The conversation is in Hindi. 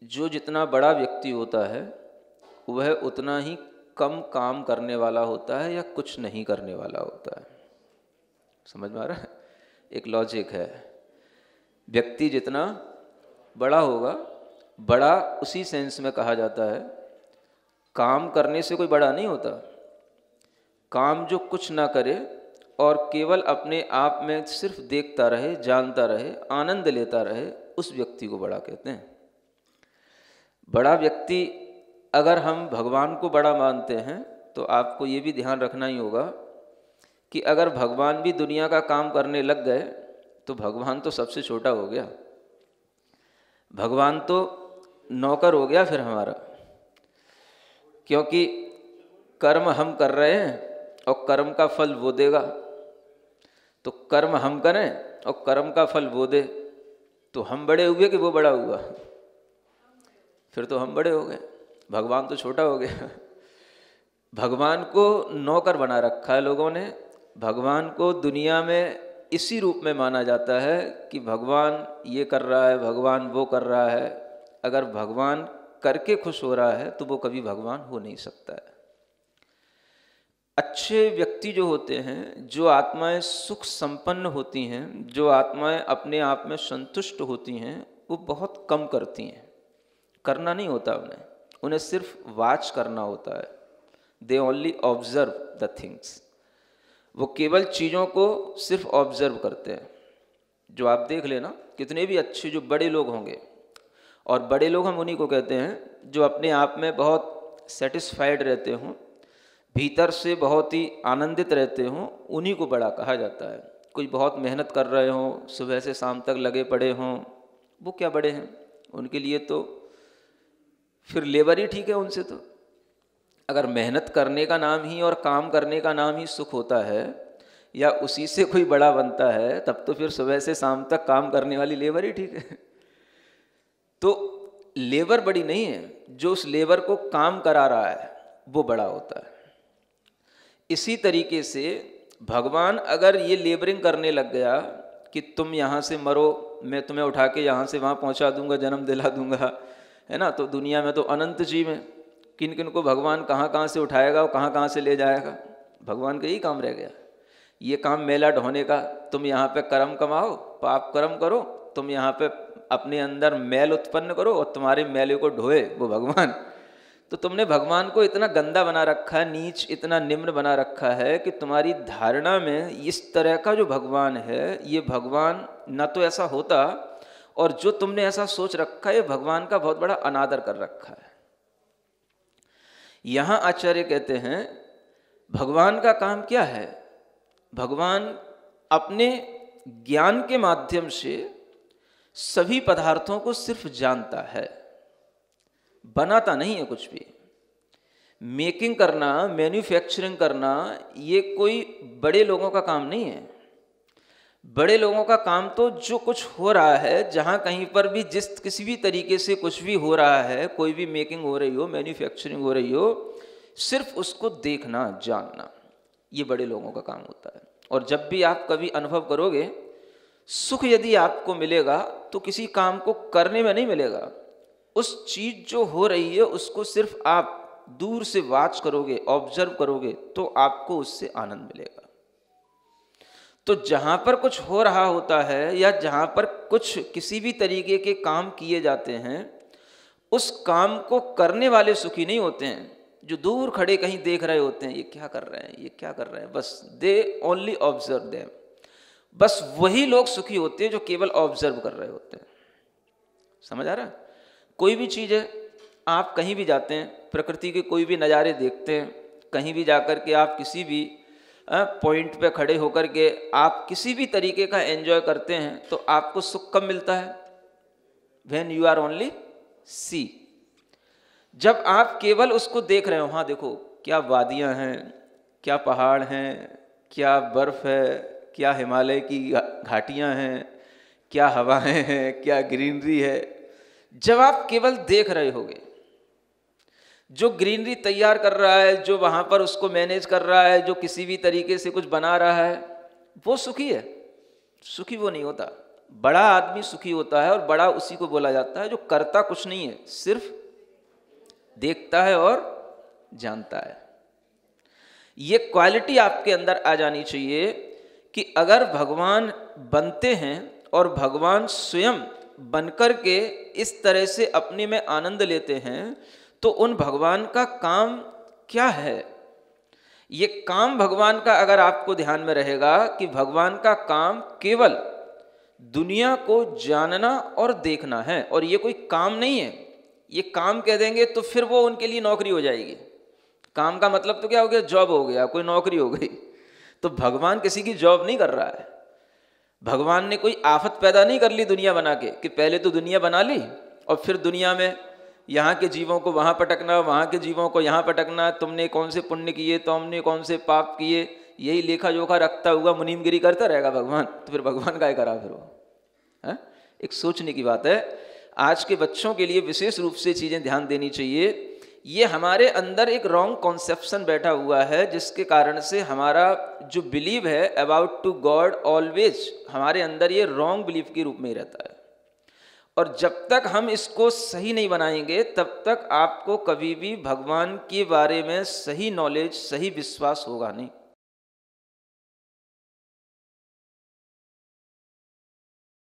जो जितना बड़ा व्यक्ति होता है वह उतना ही कम काम करने वाला होता है या कुछ नहीं करने वाला होता है। समझ में आ रहा है? एक लॉजिक है। व्यक्ति जितना बड़ा होगा, बड़ा उसी सेंस में कहा जाता है, काम करने से कोई बड़ा नहीं होता। काम जो कुछ ना करे और केवल अपने आप में सिर्फ देखता रहे, जानता रहे, आनंद लेता रहे, उस व्यक्ति को बड़ा कहते हैं। बड़ा व्यक्ति, अगर हम भगवान को बड़ा मानते हैं तो आपको ये भी ध्यान रखना ही होगा कि अगर भगवान भी दुनिया का काम करने लग गए तो भगवान तो सबसे छोटा हो गया, भगवान तो नौकर हो गया फिर हमारा। क्योंकि कर्म हम कर रहे हैं और कर्म का फल वो देगा। तो कर्म हम करें और कर्म का फल वो दे, तो हम बड़े हुए कि वो बड़ा हुआ? फिर तो हम बड़े हो गए, भगवान तो छोटा हो गया। भगवान को नौकर बना रखा है लोगों ने। भगवान को दुनिया में इसी रूप में माना जाता है कि भगवान ये कर रहा है, भगवान वो कर रहा है। अगर भगवान करके खुश हो रहा है तो वो कभी भगवान हो नहीं सकता है। अच्छे व्यक्ति जो होते हैं, जो आत्माएं सुख संपन्न होती हैं, जो आत्माएं अपने आप में संतुष्ट होती हैं, वो बहुत कम करती हैं। करना नहीं होता उन्हें, उन्हें सिर्फ वाच करना होता है। They only observe the things. वो केवल चीज़ों को सिर्फ ऑब्जर्व करते हैं। जो आप देख लेना, कितने भी अच्छे जो बड़े लोग होंगे, और बड़े लोग हम उन्हीं को कहते हैं जो अपने आप में बहुत सेटिस्फाइड रहते हों, भीतर से बहुत ही आनंदित रहते हों, उन्हीं को बड़ा कहा जाता है। कोई बहुत मेहनत कर रहे हों, सुबह से शाम तक लगे पड़े हों, वो क्या बड़े हैं? उनके लिए तो फिर लेबर ही ठीक है उनसे। तो अगर मेहनत करने का नाम ही और काम करने का नाम ही सुख होता है, या उसी से कोई बड़ा बनता है, तब तो फिर सुबह से शाम तक काम करने वाली लेबर ही ठीक है। तो लेबर बड़ी नहीं है, जो उस लेबर को काम करा रहा है वो बड़ा होता है। इसी तरीके से भगवान अगर ये लेबरिंग करने लग गया कि तुम यहाँ से मरो, मैं तुम्हें उठा के यहाँ से वहाँ पहुँचा दूंगा, जन्म दिला दूंगा, है ना। तो दुनिया में तो अनंत जीव हैं, किन किन को भगवान कहाँ कहाँ से उठाएगा और कहाँ कहाँ से ले जाएगा। भगवान का यही काम रह गया। ये काम मेला ढोने का, तुम यहाँ पे कर्म कमाओ, पाप कर्म करो, तुम यहाँ पे अपने अंदर मैल उत्पन्न करो और तुम्हारे मैले को ढोए वो भगवान। तो तुमने भगवान को इतना गंदा बना रखा है, नीच, इतना निम्न बना रखा है कि तुम्हारी धारणा में इस तरह का जो भगवान है, ये भगवान न तो ऐसा होता, और जो तुमने ऐसा सोच रखा है, ये भगवान का बहुत बड़ा अनादर कर रखा है। यहाँ आचार्य कहते हैं भगवान का काम क्या है? भगवान अपने ज्ञान के माध्यम से सभी पदार्थों को सिर्फ जानता है, बनाता नहीं है कुछ भी। मेकिंग करना, मैन्युफैक्चरिंग करना, ये कोई बड़े लोगों का काम नहीं है। बड़े लोगों का काम तो जो कुछ हो रहा है, जहाँ कहीं पर भी जिस किसी भी तरीके से कुछ भी हो रहा है, कोई भी मेकिंग हो रही हो, मैन्युफैक्चरिंग हो रही हो, सिर्फ उसको देखना, जानना, ये बड़े लोगों का काम होता है। और जब भी आप कभी अनुभव करोगे, सुख यदि आपको मिलेगा तो किसी काम को करने में नहीं मिलेगा। उस चीज जो हो रही है उसको सिर्फ आप दूर से वाच करोगे, ऑब्जर्व करोगे, तो आपको उससे आनंद मिलेगा। तो जहाँ पर कुछ हो रहा होता है या जहाँ पर कुछ किसी भी तरीके के काम किए जाते हैं, उस काम को करने वाले सुखी नहीं होते हैं। जो दूर खड़े कहीं देख रहे होते हैं, ये क्या कर रहे हैं, ये क्या कर रहे हैं, बस दे ओनली ऑब्जर्व देम। बस वही लोग सुखी होते हैं जो केवल ऑब्जर्व कर रहे होते हैं। समझ आ रहा है? कोई भी चीज़ है, आप कहीं भी जाते हैं, प्रकृति के कोई भी नज़ारे देखते हैं, कहीं भी जाकर के आप किसी भी पॉइंट पे खड़े होकर के आप किसी भी तरीके का एंजॉय करते हैं, तो आपको सुख कब मिलता है? व्हेन यू आर ओनली सी। जब आप केवल उसको देख रहे हो, हाँ देखो क्या वादियाँ हैं, क्या पहाड़ हैं, क्या बर्फ़ है, क्या हिमालय की घाटियाँ हैं, क्या हवाएं हैं, क्या ग्रीनरी है। जब आप केवल देख रहे होगे, जो ग्रीनरी तैयार कर रहा है, जो वहाँ पर उसको मैनेज कर रहा है, जो किसी भी तरीके से कुछ बना रहा है, वो सुखी है। सुखी वो नहीं होता। बड़ा आदमी सुखी होता है, और बड़ा उसी को बोला जाता है जो करता कुछ नहीं है, सिर्फ देखता है और जानता है। ये क्वालिटी आपके अंदर आ जानी चाहिए कि अगर भगवान बनते हैं और भगवान स्वयं बनकर के इस तरह से अपने में आनंद लेते हैं, तो उन भगवान का काम क्या है। ये काम भगवान का अगर आपको ध्यान में रहेगा कि भगवान का काम केवल दुनिया को जानना और देखना है, और ये कोई काम नहीं है, ये काम कह देंगे तो फिर वो उनके लिए नौकरी हो जाएगी। काम का मतलब तो क्या हो गया, जॉब हो गया, कोई नौकरी हो गई। तो भगवान किसी की जॉब नहीं कर रहा है। भगवान ने कोई आफत पैदा नहीं कर ली दुनिया बना के कि पहले तो दुनिया बना ली और फिर दुनिया में यहाँ के जीवों को वहाँ पटकना, वहाँ के जीवों को यहाँ पटकना, तुमने कौन से पुण्य किए, तुमने कौन से पाप किए, यही लेखा जोखा रखता हुआ मुनीमगिरी करता रहेगा भगवान। तो फिर भगवान का करा फिर वो है। एक सोचने की बात है। आज के बच्चों के लिए विशेष रूप से चीज़ें ध्यान देनी चाहिए। ये हमारे अंदर एक रॉन्ग कॉन्सेप्शन बैठा हुआ है, जिसके कारण से हमारा जो बिलीव है अबाउट टू गॉड ऑलवेज हमारे अंदर ये रॉन्ग बिलीफ के रूप में ही रहता है। और जब तक हम इसको सही नहीं बनाएंगे तब तक आपको कभी भी भगवान के बारे में सही नॉलेज, सही विश्वास होगा नहीं।